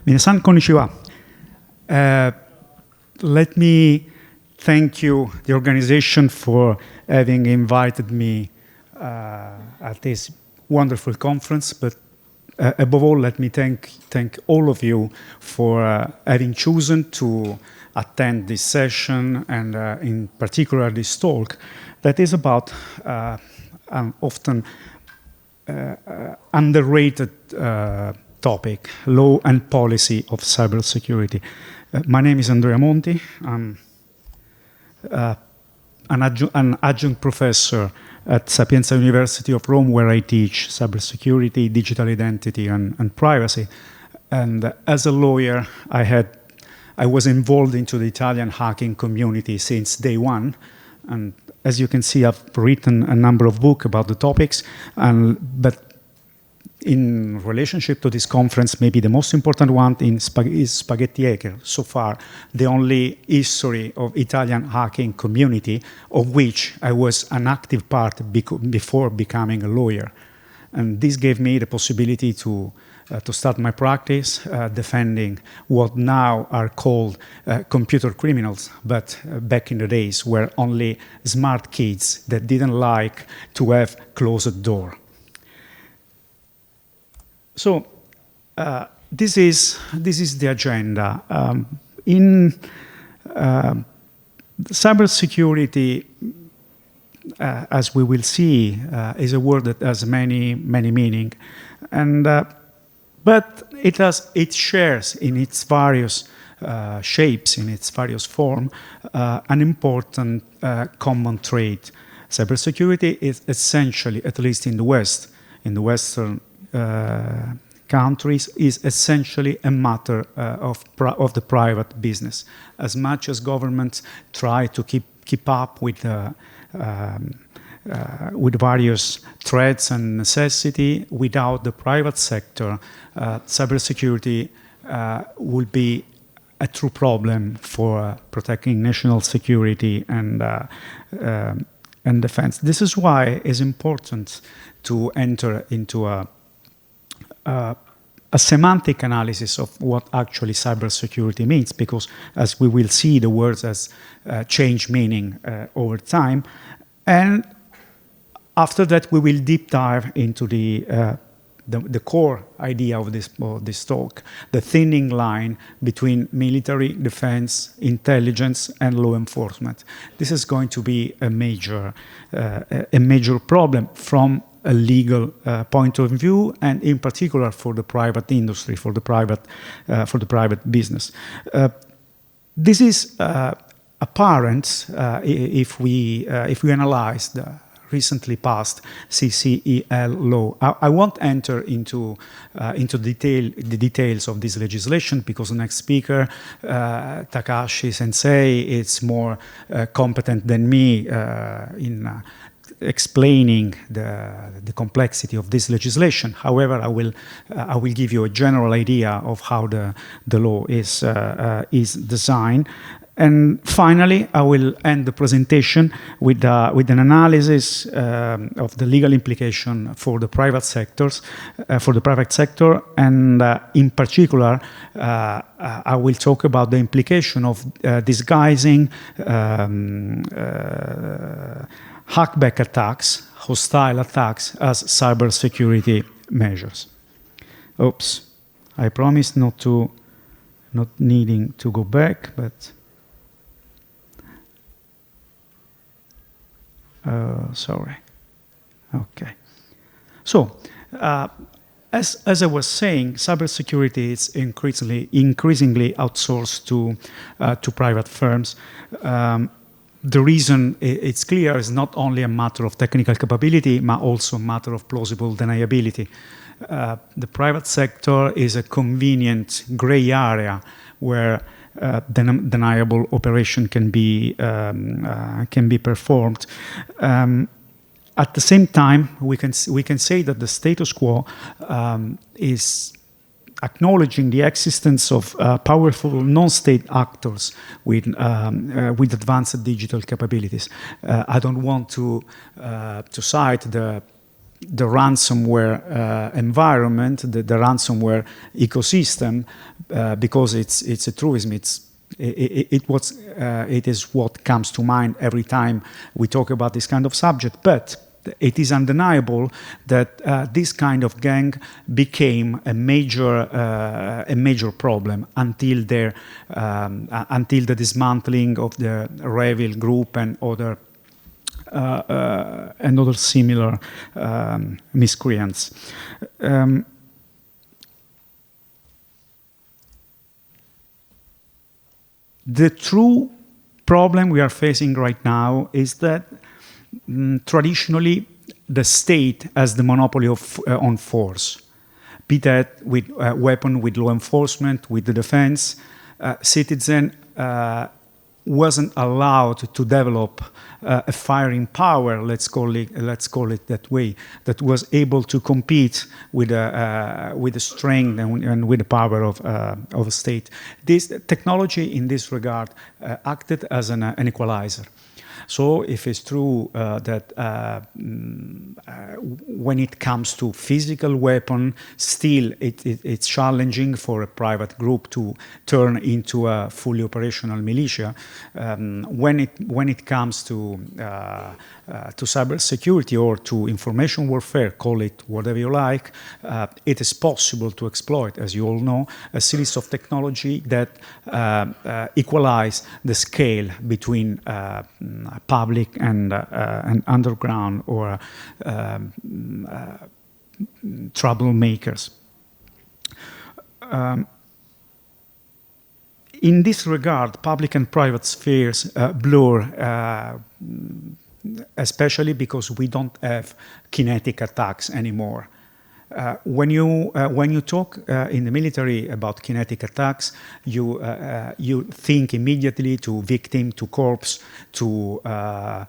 Minasan konnichiwa. Let me thank you, the organization, for having invited me at this wonderful conference. But above all, let me thank all of you for having chosen to attend this session and in particular this talk that is about an often underrated topic, law and policy of cybersecurity. My name is Andrea Monti. I'm an adjunct professor at Sapienza University of Rome, where I teach cybersecurity, digital identity, and privacy. And as a lawyer, I was involved into the Italian hacking community since day one. And as you can see, I've written a number of books about the topics. But in relationship to this conference, maybe the most important one is Spaghetti Hacker. So far, the only history of Italian hacking community, of which I was an active part before becoming a lawyer. And this gave me the possibility to start my practice defending what now are called computer criminals, but back in the days were only smart kids that didn't like to have closed door. So this is the agenda. In cybersecurity, as we will see, is a word that has many meaning, and but it shares in its various shapes, in its various form, an important common trait. Cybersecurity is essentially, at least in the West, in the Western countries, is essentially a matter of the private business. As much as governments try to keep up with various threats and necessity, without the private sector, cybersecurity will be a true problem for protecting national security and defense. This is why it's important to enter into a semantic analysis of what actually cybersecurity means, because as we will see, the words has changed meaning over time. And after that, we will deep dive into the core idea of this talk, the thinning line between military, defense, intelligence, and law enforcement. This is going to be a major problem from a legal point of view, and in particular for the private industry, for the private business. This is apparent if we analyze the recently passed CCEL law. I won't enter into the details of this legislation, because the next speaker, Takashi Sensei, is more competent than me in explaining the complexity of this legislation. However, I will give you a general idea of how the law is designed. And finally, I will end the presentation with an analysis of the legal implication for the private sector, and in particular, I will talk about the implication of disguising hackback attacks, hostile attacks, as cybersecurity measures. Oops, I promised not needing to go back, but sorry. Okay. So, as I was saying, cybersecurity is increasingly outsourced to private firms. The reason it's clear is not only a matter of technical capability, but also a matter of plausible deniability. The private sector is a convenient gray area where deniable operation can be performed. At the same time, we can say that the status quo is acknowledging the existence of powerful non-state actors with advanced digital capabilities. I don't want to cite the the ransomware environment, the ransomware ecosystem, because it's a truism. It is what comes to mind every time we talk about this kind of subject. But it is undeniable that this kind of gang became a major problem until the dismantling of the Revil group and other similar miscreants. The true problem we are facing right now is that traditionally the state has the monopoly on force, be that with weapon, with law enforcement, with the defense. Citizen wasn't allowed to develop a firing power, let's call it that way, that was able to compete with the strength and with the power of a state. This technology, in this regard, acted as an equalizer. So if it's true that when it comes to physical weapon, still it's challenging for a private group to turn into a fully operational militia. When it comes to cybersecurity or to information warfare, call it whatever you like, it is possible to exploit, as you all know, a series of technology that equalize the scale between public and underground or troublemakers. In this regard, public and private spheres blur, especially because we don't have kinetic attacks anymore. When you talk in the military about kinetic attacks, you think immediately to victim, to corpse, to a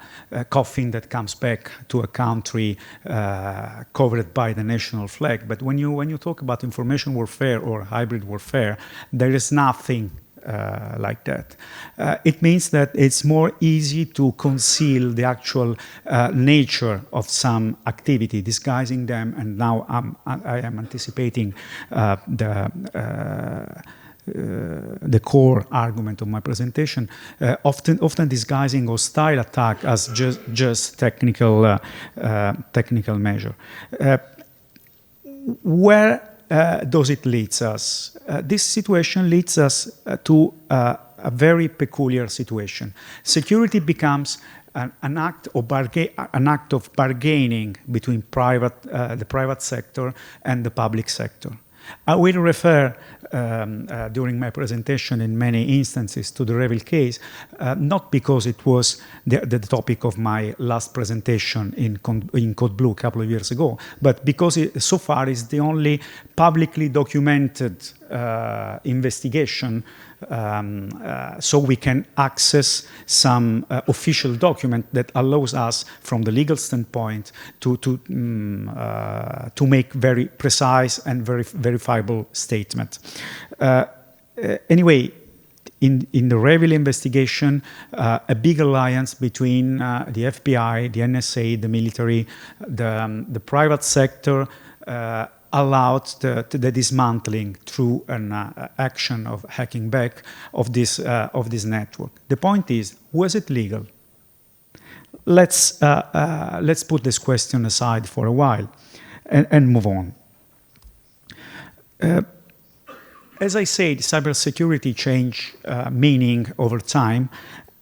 coffin that comes back to a country covered by the national flag. But when you talk about information warfare or hybrid warfare, there is nothing like that. It means that it's more easy to conceal the actual nature of some activity, disguising them, and now I am anticipating the core argument of my presentation, often disguising hostile attack as just technical measure. Where does it lead us? This situation leads us to a very peculiar situation. Security becomes an act of bargaining between the private sector and the public sector. I will refer during my presentation in many instances to the Revil case, not because it was the topic of my last presentation in Code Blue a couple of years ago, but because so far is the only publicly documented investigation, so we can access some official document that allows us, from the legal standpoint, to make very precise and very verifiable statement. Anyway, in the Revil investigation, a big alliance between the FBI, the NSA, the military, the private sector allowed the dismantling through an action of hacking back of this network. The point is, was it legal? Let's put this question aside for a while and move on. As I said, cybersecurity changed meaning over time,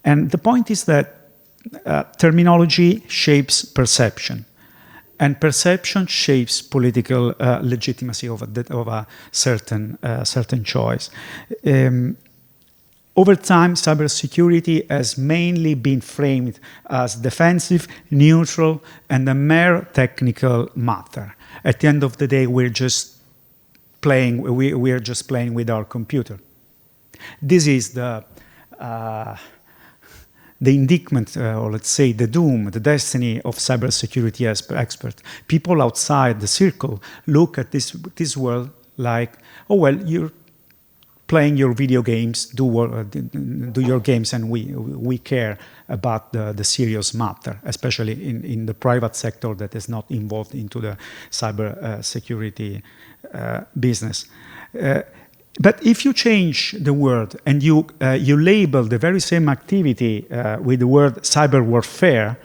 and the point is that terminology shapes perception. And perception shapes political legitimacy of a certain choice. Over time, cybersecurity has mainly been framed as defensive, neutral, and a mere technical matter. At the end of the day, we're just playing with our computer. This is the indictment, or let's say the doom, the destiny of cybersecurity experts. People outside the circle look at this world like, oh well, you're playing your video games, do your games, and we care about the serious matter, especially in the private sector that is not involved into the cyber security business. But if you change the word and you label the very same activity with the word cyber warfare,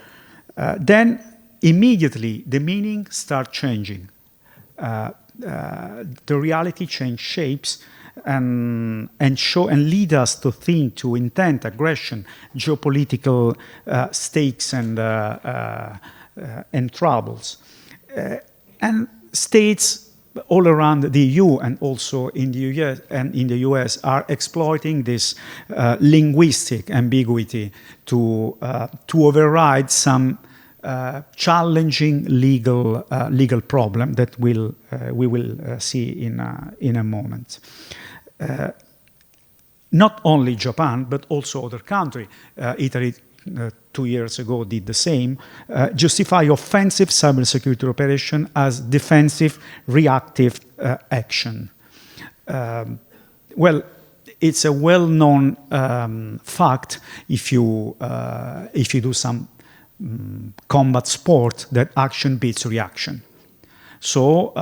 then immediately the meaning starts changing. The reality change shapes and lead us to think to intent, aggression, geopolitical stakes and troubles. And states all around the EU and also in the US are exploiting this linguistic ambiguity to override some challenging legal problem that we will see in a moment. Not only Japan, but also other countries. Italy 2 years ago did the same, justify offensive cybersecurity operation as defensive reactive action. Well, it's a well-known fact if you do some combat sport that action beats reaction. So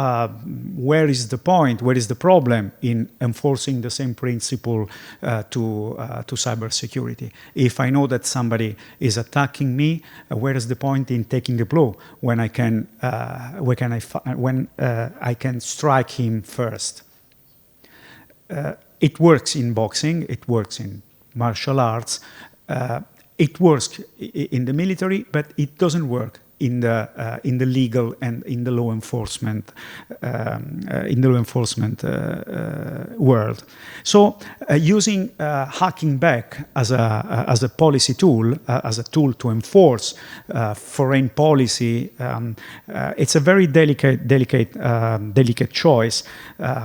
where is the point? Where is the problem in enforcing the same principle to cybersecurity? If I know that somebody is attacking me, where is the point in taking the blow when I can strike him first? It works in boxing. It works in martial arts. It works in the military, but it doesn't work in the legal and in the law enforcement world. So using hacking back as a policy tool, as a tool to enforce foreign policy, it's a very delicate choice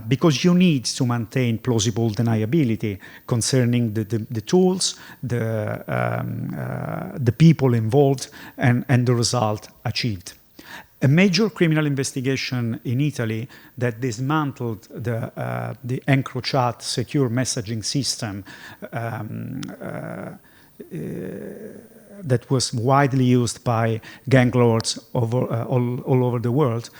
because you need to maintain plausible deniability concerning the tools, the people involved, and the result achieved. A major criminal investigation in Italy that dismantled the EncroChat secure messaging system that was widely used by gang lords all over the world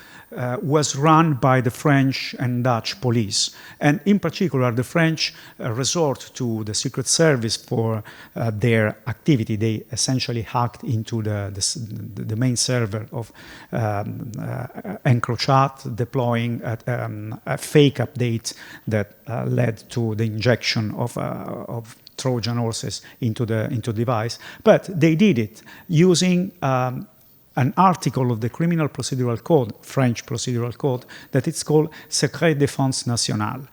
was run by the French and Dutch police. And in particular, the French resort to the Secret Service for their activity. They essentially hacked into the main server of EncroChat, deploying a fake update that led to the injection of Trojan horses into the device. But they did it using an article of the Criminal Procedural Code, French Procedural Code, that it's called Secret Défense Nationale.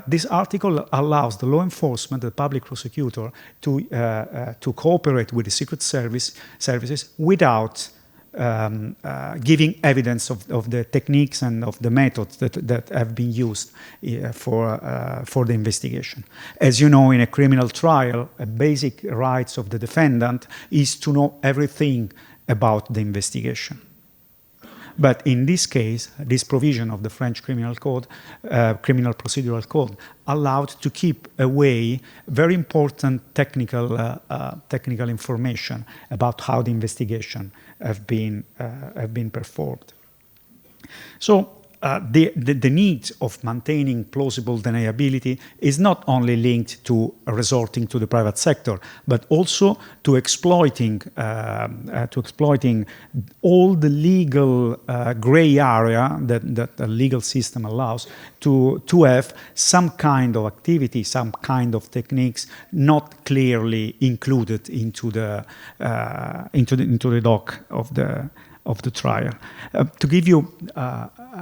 This article allows the law enforcement, the public prosecutor, to cooperate with the secret services without giving evidence of the techniques and of the methods that have been used for the investigation. As you know, in a criminal trial, a basic rights of the defendant is to know everything about the investigation. But in this case, this provision of the French Criminal Code, Criminal Procedural Code, allowed to keep away very important technical information about how the investigation have been performed. So the need of maintaining plausible deniability is not only linked to resorting to the private sector, but also to exploiting all the legal gray area that the legal system allows to have some kind of activity, some kind of techniques not clearly included into the doc of the trial. To give you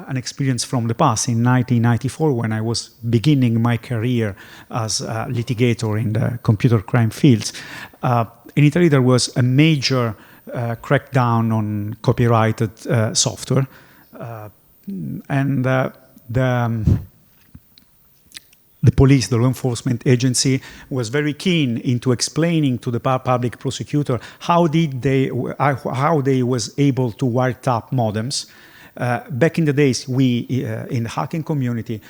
an experience from the past, in 1994, when I was beginning my career as a litigator in the computer crime fields, in Italy there was a major crackdown on copyrighted software, and the police, the law enforcement agency, was very keen into explaining to the public prosecutor how they was able to wiretap modems Back in the days, we in the hacking community,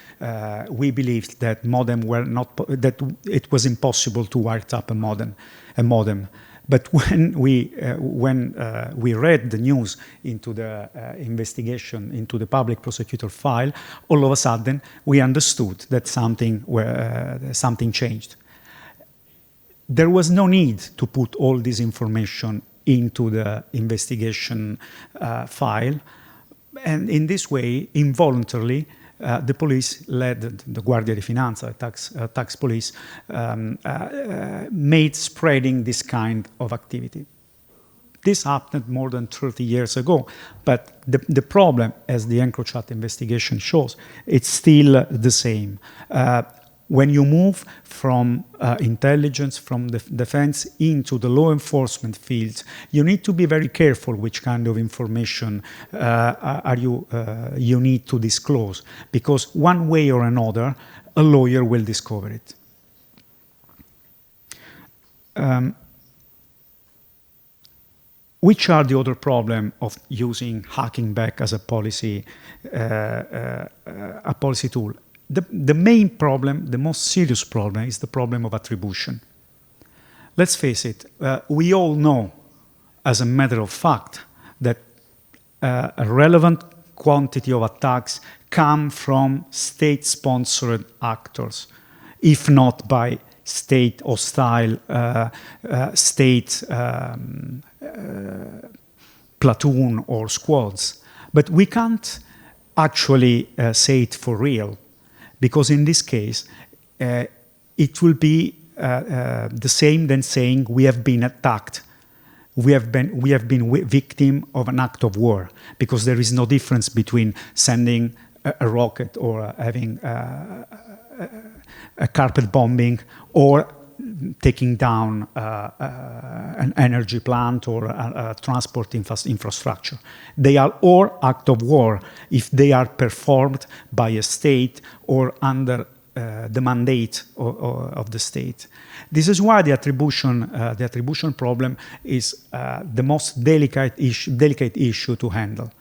we believed that that it was impossible to wiretap a modem. But when we read the news into the investigation, into the public prosecutor file, all of a sudden we understood that something changed. There was no need to put all this information into the investigation file, and in this way, involuntarily, the police led, the Guardia di Finanza, tax police, made spreading this kind of activity. This happened more than 30 years ago, but the problem, as the EncroChat investigation shows, it's still the same. When you move from intelligence, from the defense into the law enforcement fields, you need to be very careful which kind of information you need to disclose, because one way or another, a lawyer will discover it. Which are the other problems of using hacking back as a policy tool? The main problem, the most serious problem, is the problem of attribution. Let's face it, we all know, as a matter of fact, that a relevant quantity of attacks come from state-sponsored actors, if not by state-hostile, state platoon or squads. But we can't actually say it for real, because in this case, it will be the same than saying we have been attacked. We have been victim of an act of war, because there is no difference between sending a rocket or having a carpet bombing or taking down an energy plant or a transport infrastructure. They are all acts of war if they are performed by a state or under the mandate of the state. This is why the attribution problem is the most delicate issue to handle,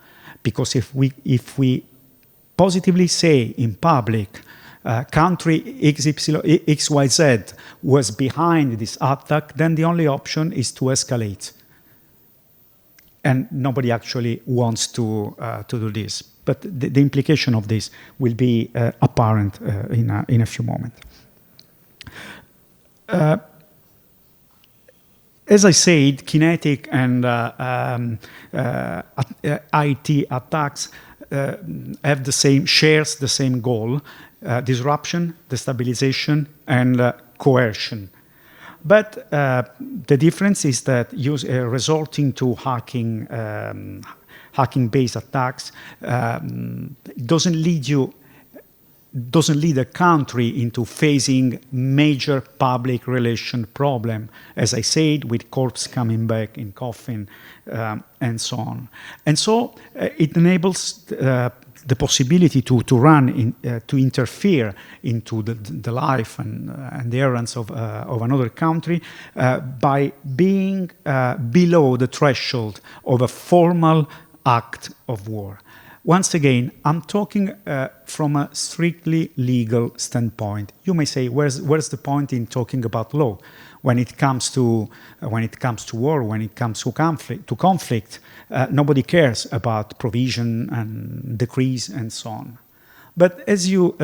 because if we positively say in public, country XYZ was behind this attack, then the only option is to escalate. And nobody actually wants to do this. But the implication of this will be apparent in a few moments. As I said, kinetic and IT attacks shares the same goal: disruption, destabilization, and coercion. But the difference is that resorting to hacking-based attacks doesn't lead a country into facing major public relation problem, as I said, with corpse coming back in coffin and so on. And so it enables the possibility to interfere into the life and the errands of another country by being below the threshold of a formal act of war. Once again, I'm talking from a strictly legal standpoint. You may say, where's the point in talking about law when it comes to war, when it comes to conflict? Nobody cares about provision and decrees and so on. But as you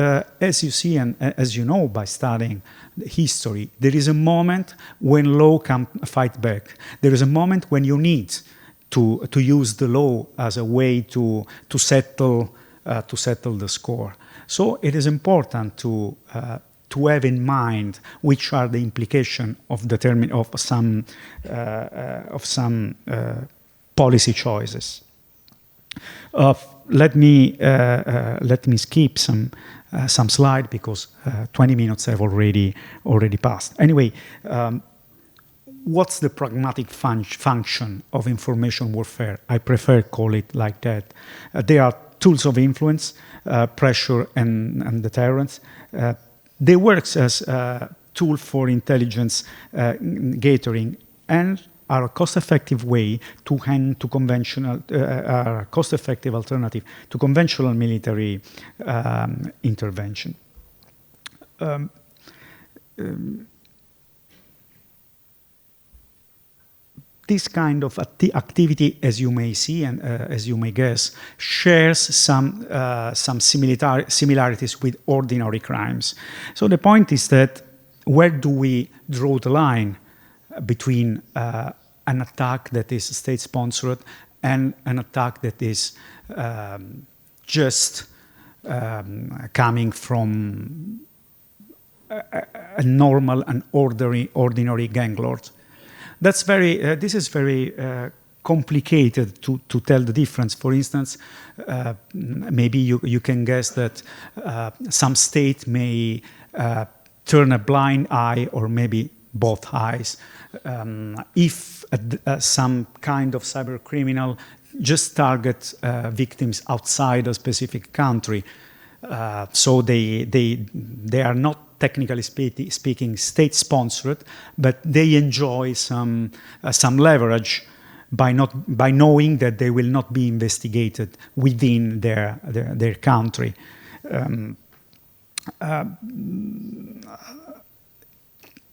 see and as you know by studying history, there is a moment when law can fight back. There is a moment when you need to use the law as a way to settle the score. So it is important to have in mind which are the implications of some policy choices. Let me skip some slide because 20 minutes have already passed. Anyway. What's the pragmatic function of information warfare? I prefer call it like that. They are tools of influence, pressure, and deterrence. They work as a tool for intelligence gathering, and are a cost-effective way to hand to conventional, a cost-effective alternative to conventional military intervention. This kind of activity, as you may see and as you may guess, shares some similarities with ordinary crimes. So the point is that where do we draw the line between an attack that is state-sponsored and an attack that is just coming from a normal and ordinary gang lord? That's this is very complicated to tell the difference. For instance, maybe you can guess that some state may turn a blind eye or maybe both eyes if some kind of cyber criminal just target victims outside a specific country. So they are not technically speaking state-sponsored, but they enjoy some leverage by knowing that they will not be investigated within their country.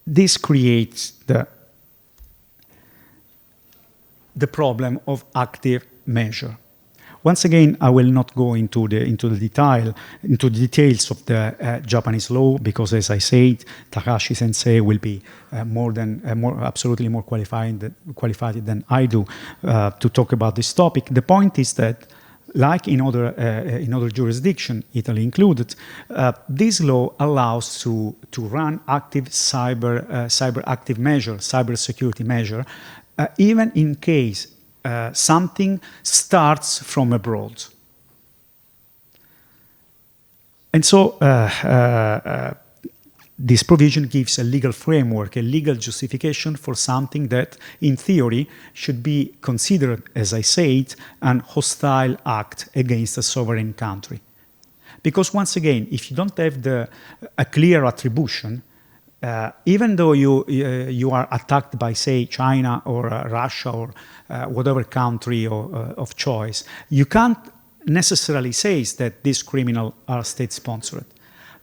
This creates the problem of active measure. Once again, I will not go into the details of the Japanese law because, as I said, Takashi Sensei will be absolutely more qualified than I do to talk about this topic. The point is that, like in other jurisdictions, Italy included, this law allows to run active cyber active measure, cyber security measure, even in case something starts from abroad. And so this provision gives a legal framework, a legal justification for something that, in theory, should be considered, as I said, an hostile act against a sovereign country. Because once again, if you don't have a clear attribution, even though you are attacked by, say, China or Russia or whatever country of choice, you can't necessarily say that these criminals are state-sponsored.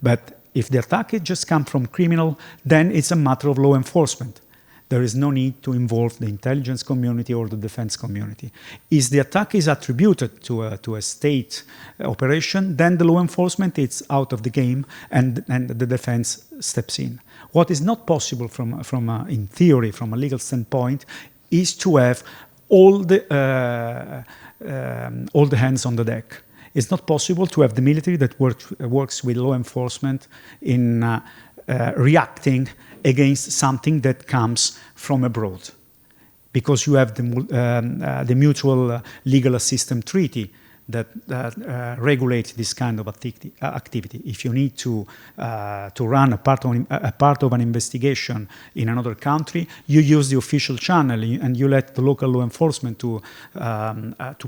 But if the attack has just come from criminal, then it's a matter of law enforcement. There is no need to involve the intelligence community or the defense community. If the attack is attributed to a state operation, then the law enforcement is out of the game and the defense steps in. What is not possible in theory, from a legal standpoint, is to have all the hands on the deck. It's not possible to have the military that works with law enforcement in reacting against something that comes from abroad, because you have the mutual legal assistance treaty that regulates this kind of activity. If you need to run a part of an investigation in another country, you use the official channel and you let the local law enforcement to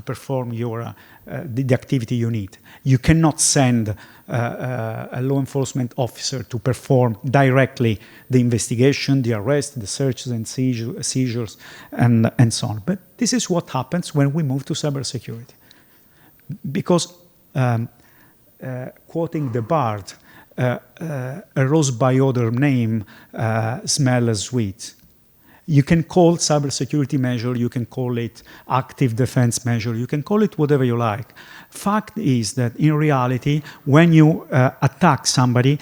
perform the activity you need. You cannot send a law enforcement officer to perform directly the investigation, the arrest, the searches and seizures, and so on. But this is what happens when we move to cybersecurity. Because, quoting the bard, a rose by other name smells sweet. You can call cybersecurity measure, you can call it active defense measure, you can call it whatever you like. Fact is that in reality, when you attack somebody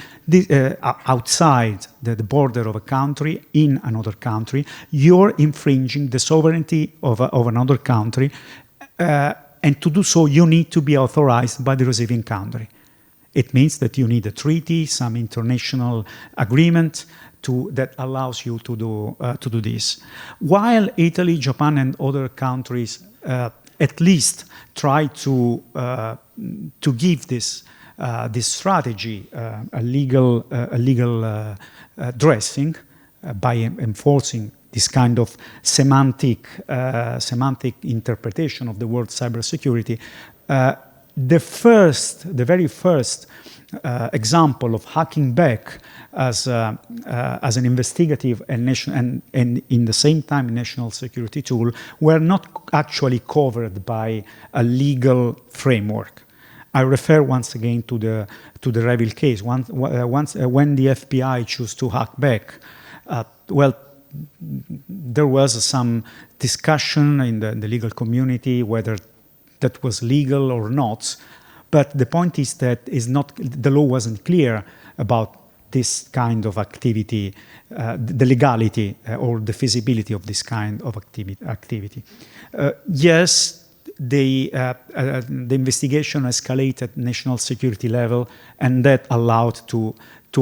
outside the border of a country, in another country, you're infringing the sovereignty of another country, and to do so, you need to be authorized by the receiving country. It means that you need a treaty, some international agreement that allows you to do this. While Italy, Japan, and other countries at least try to give this strategy a legal dressing by enforcing this kind of semantic interpretation of the word cybersecurity, the very first example of hacking back as an investigative and in the same time national security tool were not actually covered by a legal framework. I refer once again to the Revil case. When the FBI chose to hack back, well, there was some discussion in the legal community whether that was legal or not. But the point is that the law wasn't clear about this kind of activity, the legality or the feasibility of this kind of activity. Yes, the investigation escalated at national security level, and that allowed to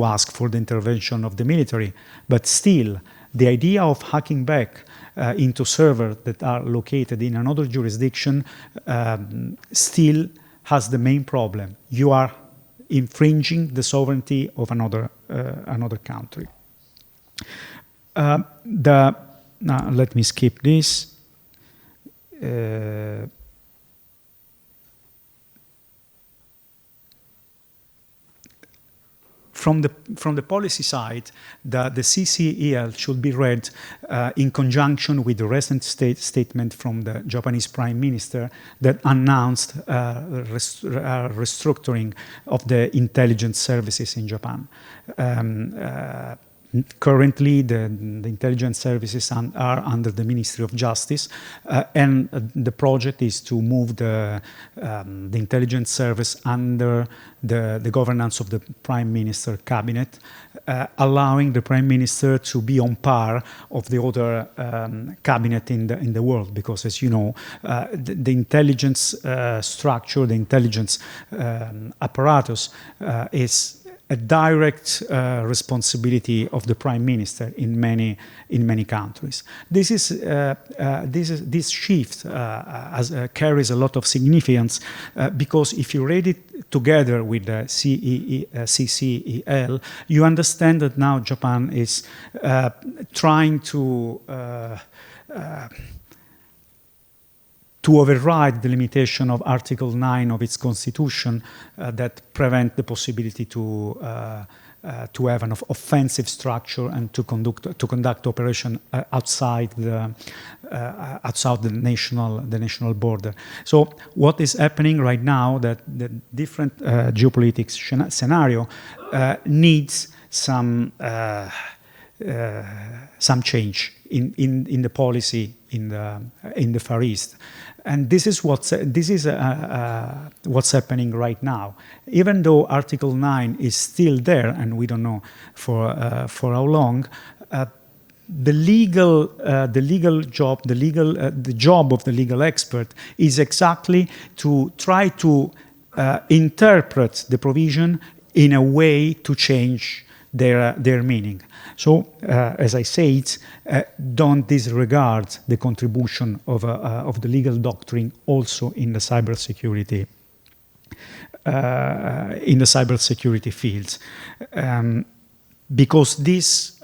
ask for the intervention of the military. But still, the idea of hacking back into servers that are located in another jurisdiction still has the main problem. You are infringing the sovereignty of another country. Now, let me skip this. From the policy side, the CCEL should be read in conjunction with the recent statement from the Japanese Prime Minister that announced restructuring of the intelligence services in Japan. Currently, the intelligence services are under the Ministry of Justice, and the project is to move the intelligence service under the governance of the Prime Minister cabinet, allowing the Prime Minister to be on par of the other cabinet in the world, because, as you know, the intelligence structure, the intelligence apparatus is a direct responsibility of the Prime Minister in many countries. This shift carries a lot of significance because if you read it together with the CCEL, you understand that now Japan is trying to override the limitation of Article 9 of its constitution that prevent the possibility to have an offensive structure and to conduct operation outside the national border. So what is happening right now, that the different geopolitics scenario needs some change in the policy in the Far East. And this is what's happening right now. Even though Article 9 is still there, and we don't know for how long, the job of the legal expert is exactly to try to interpret the provision in a way to change their meaning. So, as I said, don't disregard the contribution of the legal doctrine also in the cybersecurity fields, because this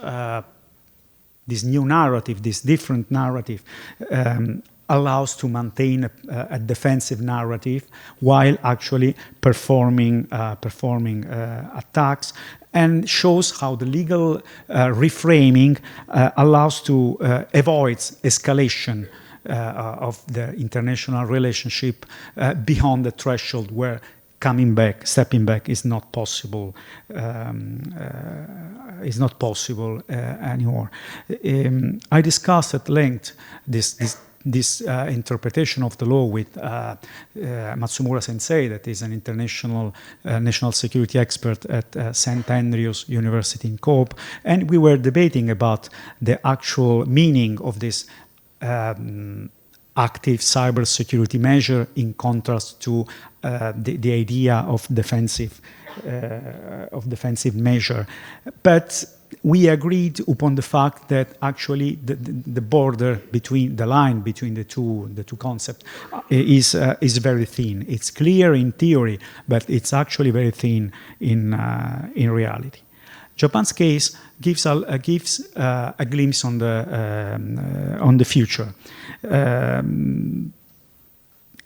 new narrative, this different narrative, allows to maintain a defensive narrative while actually performing attacks, and shows how the legal reframing allows to avoid escalation of the international relationship beyond the threshold where stepping back is not possible anymore. I discussed at length this interpretation of the law with Matsumura Sensei, that is an international national security expert at St. Andrews University in Cope, and we were debating about the actual meaning of this active cybersecurity measure in contrast to the idea of defensive measure. But we agreed upon the fact that actually the border between the line between the two concepts is very thin. It's clear in theory, but it's actually very thin in reality. Japan's case gives a glimpse on the future.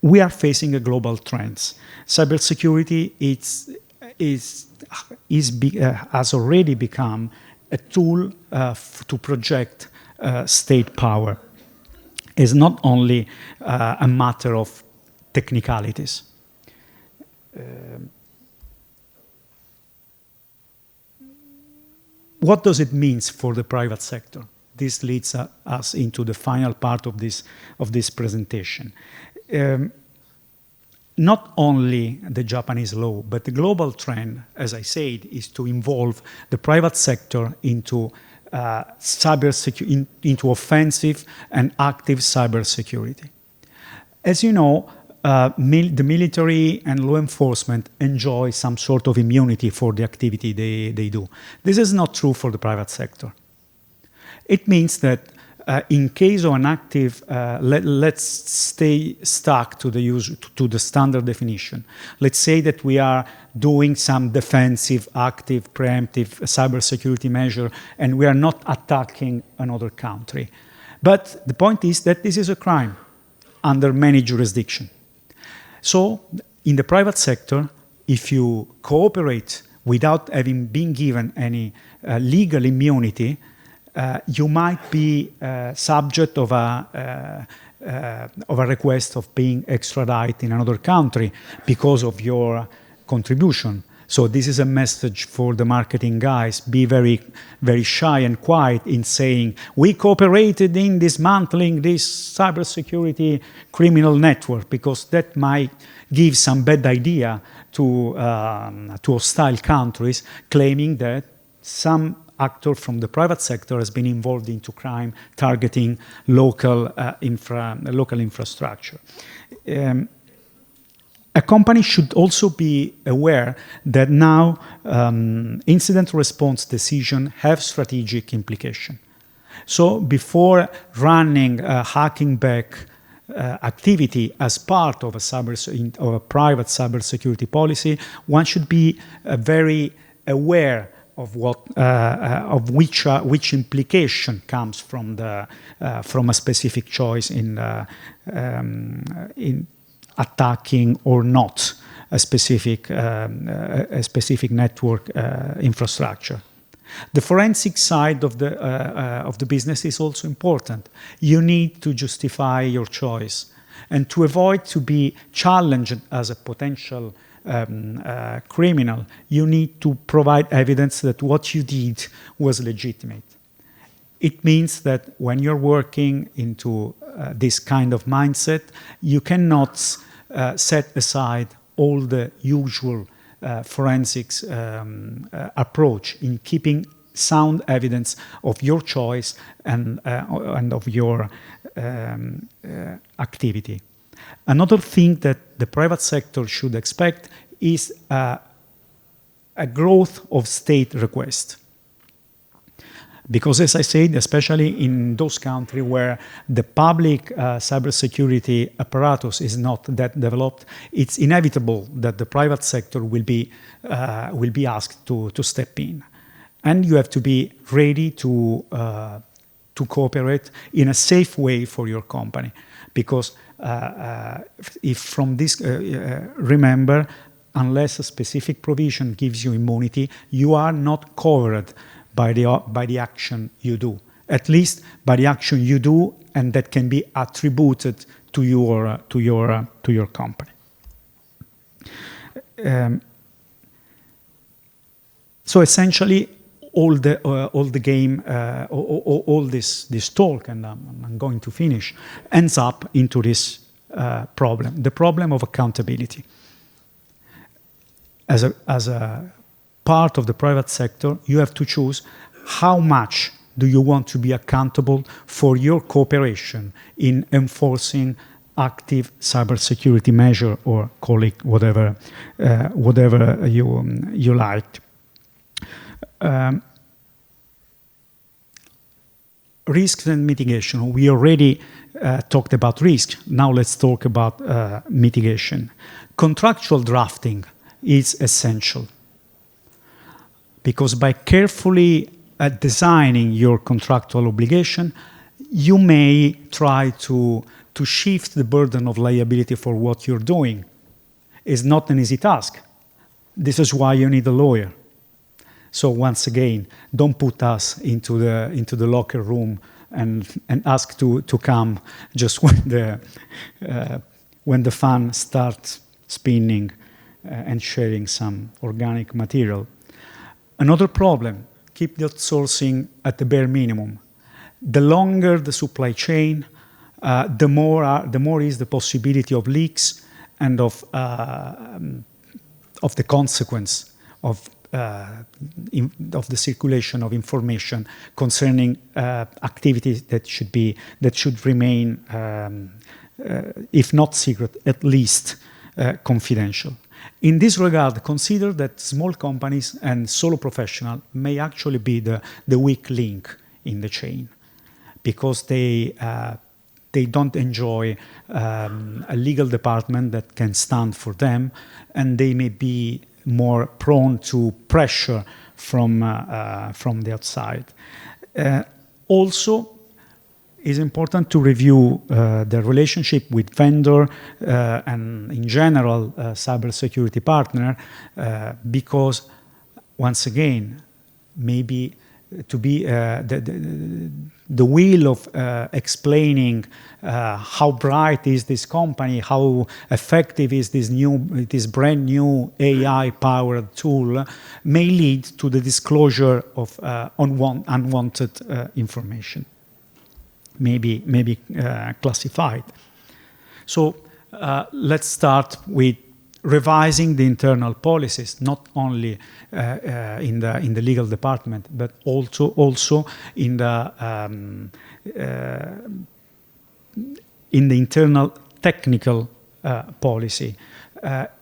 we are facing a global trend. Cybersecurity has already become a tool to project state power. It's not only a matter of technicalities. What does it mean for the private sector? This leads us into the final part of this presentation. Not only the Japanese law, but the global trend, as I said, is to involve the private sector into into offensive and active cybersecurity. As you know, the military and law enforcement enjoy some sort of immunity for the activity they do. This is not true for the private sector. It means that in case of an active, let's stay stuck to the standard definition. Let's say that we are doing some defensive, active, preemptive cybersecurity measure, and we are not attacking another country. But the point is that this is a crime under many jurisdictions. So in the private sector, if you cooperate without having been given any legal immunity, you might be subject of a request of being extradited in another country because of your contribution. So this is a message for the marketing guys. Be very, very shy and quiet in saying, we cooperated in dismantling this cybersecurity criminal network, because that might give some bad idea to hostile countries, claiming that some actor from the private sector has been involved into crime targeting local infrastructure. A company should also be aware that now incident response decisions have strategic implication. So before running a hacking back activity as part of a private cybersecurity policy, one should be very aware of which implication comes from a specific choice in attacking or not a specific network infrastructure. The forensic side of the business is also important. You need to justify your choice, and to avoid to be challenged as a potential criminal, you need to provide evidence that what you did was legitimate. It means that when you're working into this kind of mindset, you cannot set aside all the usual forensics approach in keeping sound evidence of your choice and of your activity. Another thing that the private sector should expect is a growth of state requests. Because as I said, especially in those countries where the public cybersecurity apparatus is not that developed, it's inevitable that the private sector will be asked to step in. And you have to be ready to cooperate in a safe way for your company. Because if from this, remember, unless a specific provision gives you immunity, you are not covered by the action you do, at least by the action you do, and that can be attributed to your company. So essentially, all this talk, and I'm going to finish, ends up into this problem, the problem of accountability. As a part of the private sector, you have to choose how much do you want to be accountable for your cooperation in enforcing active cybersecurity measure, or call it whatever you like. Risks and mitigation. We already talked about risk. Now let's talk about mitigation. Contractual drafting is essential, because by carefully designing your contractual obligation, you may try to shift the burden of liability for what you're doing. It's not an easy task. This is why you need a lawyer. So once again, don't put us into the locker room and ask to come just when the fan starts spinning and sharing some organic material. Another problem, keep the outsourcing at the bare minimum. The longer the supply chain, the more is the possibility of leaks and of the consequence of the circulation of information concerning activities that should remain, if not secret, at least confidential. In this regard, consider that small companies and solo professionals may actually be the weak link in the chain, because they don't enjoy a legal department that can stand for them, and they may be more prone to pressure from the outside. Also, it's important to review the relationship with vendor and, in general, cybersecurity partner, because, once again, maybe to be the wheel of explaining how bright is this company, how effective is this brand new AI-powered tool, may lead to the disclosure of unwanted information, maybe classified. So let's start with revising the internal policies, not only in the legal department, but also in the internal technical policy.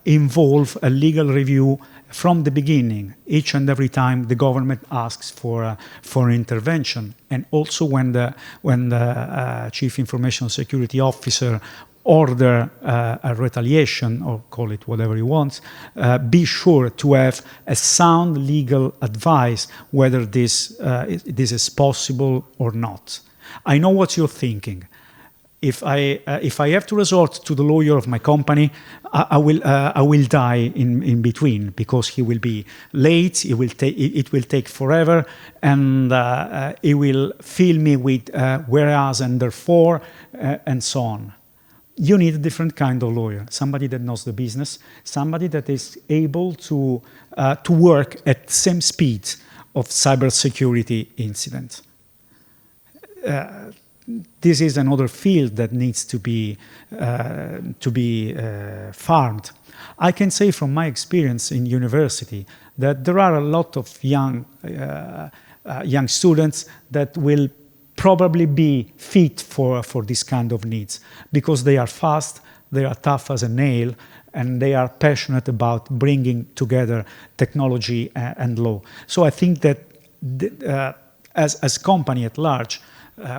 Involve a legal review from the beginning, each and every time the government asks for intervention, and also when the Chief Information Security Officer order a retaliation, or call it whatever you want, be sure to have a sound legal advice whether this is possible or not. I know what you're thinking. If I have to resort to the lawyer of my company, I will die in between, because he will be late. It will take forever, and he will fill me with whereas and therefore and so on. You need a different kind of lawyer, somebody that knows the business, somebody that is able to work at the same speed of cybersecurity incidents. This is another field that needs to be farmed. I can say from my experience in university that there are a lot of young students that will probably be fit for this kind of needs, because they are fast, they are tough as a nail, and they are passionate about bringing together technology and law. So I think that as company at large,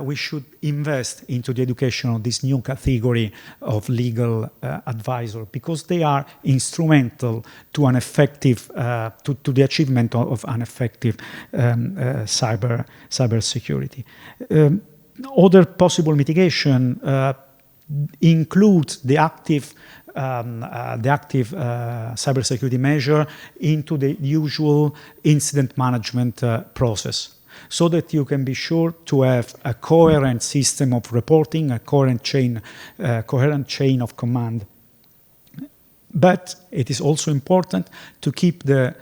we should invest into the education of this new category of legal advisor, because they are instrumental to an effective, to the achievement of an effective cybersecurity. Other possible mitigation include the active cybersecurity measure into the usual incident management process, so that you can be sure to have a coherent system of reporting, a coherent chain of command. But it is also important to keep the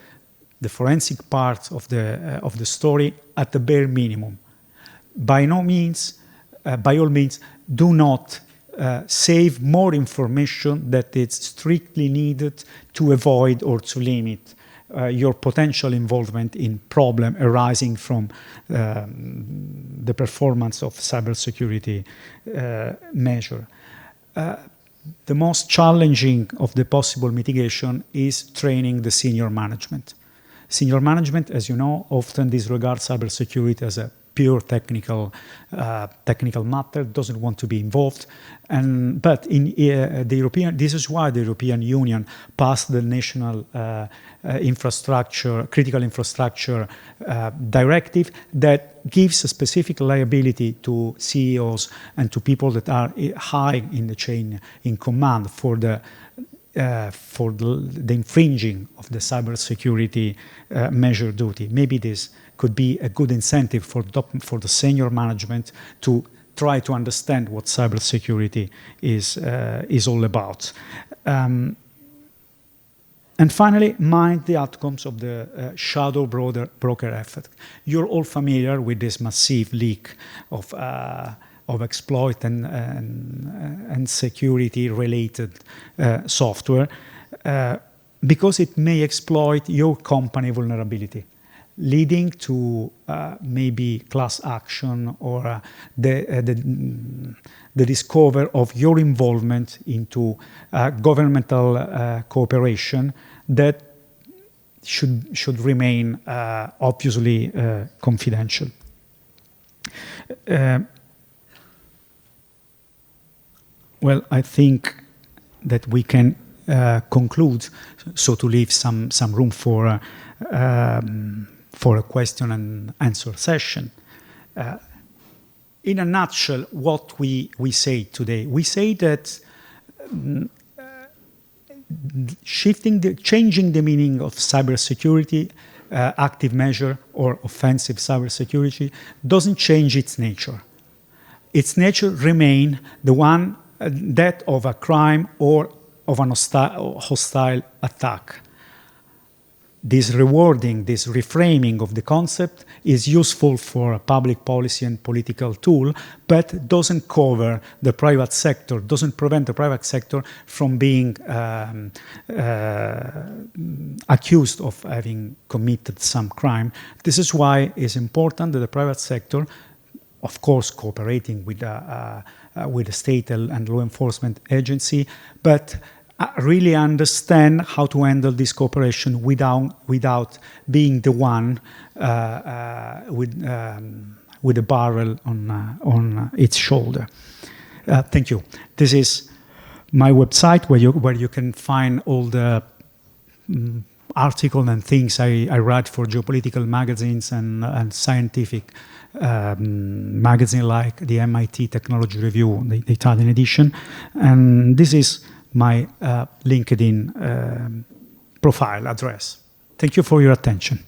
forensic part of the story at the bare minimum. By all means, do not save more information that is strictly needed to avoid or to limit your potential involvement in problem arising from the performance of cybersecurity measure. The most challenging of the possible mitigation is training the senior management. Senior management, as you know, often disregards cybersecurity as a pure technical matter, doesn't want to be involved. But in the European, this is why the European Union passed the national critical infrastructure directive that gives a specific liability to CEOs and to people that are high in the chain in command for the infringing of the cybersecurity measure duty. Maybe this could be a good incentive for the senior management to try to understand what cybersecurity is all about. And finally, mind the outcomes of the shadow broker effect. You're all familiar with this massive leak of exploit and security-related software because it may exploit your company vulnerability, leading to maybe class action or the discovery of your involvement into governmental cooperation that should remain obviously confidential. Well, I think that we can conclude, so to leave some room for a question and answer session. In a nutshell, what we say today, we say that changing the meaning of cybersecurity, active measure or offensive cybersecurity, doesn't change its nature. Its nature remains the one that of a crime or of an hostile attack. This rewarding, this reframing of the concept is useful for a public policy and political tool, but doesn't cover the private sector, doesn't prevent the private sector from being accused of having committed some crime. This is why it's important that the private sector, of course, cooperating with the state and law enforcement agency, but really understand how to handle this cooperation without being the one with a barrel on its shoulder. Thank you. This is my website where you can find all the articles and things I write for geopolitical magazines and scientific magazine like the MIT Technology Review, the Italian edition. And this is my LinkedIn profile address. Thank you for your attention.